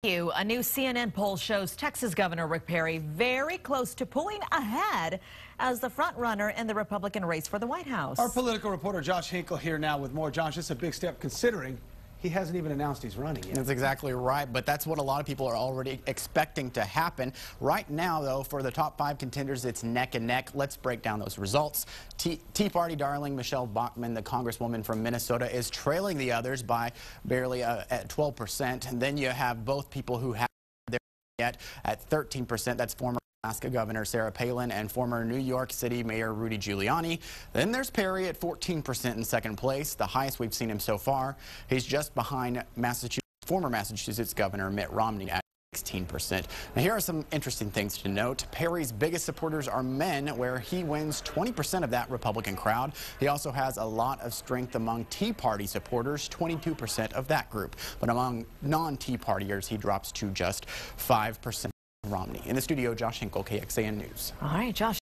A new CNN poll shows Texas Governor Rick Perry very close to pulling ahead as the front runner in the Republican race for the White House. Our political reporter Josh Hinkle here now with more. Josh, it's a big step considering he hasn't even announced he's running yet. That's exactly right, but that's what a lot of people are already expecting to happen. Right now, though, for the top 5 contenders, it's neck and neck. Let's break down those results. Tea Party darling Michelle Bachmann, the congresswoman from Minnesota, is trailing the others by barely at 12%. And then you have both people who have their yet at 13%. That's former Alaska Governor Sarah Palin and former New York City Mayor Rudy Giuliani. Then there's Perry at 14% in second place, the highest we've seen him so far. He's just behind former Massachusetts Governor Mitt Romney at 16%. Now, here are some interesting things to note. Perry's biggest supporters are men, where he wins 20% of that Republican crowd. He also has a lot of strength among Tea Party supporters, 22% of that group. But among non-Tea Partiers, he drops to just 5%. Romney. In the studio, Josh Hinkle, KXAN News. All right, Josh.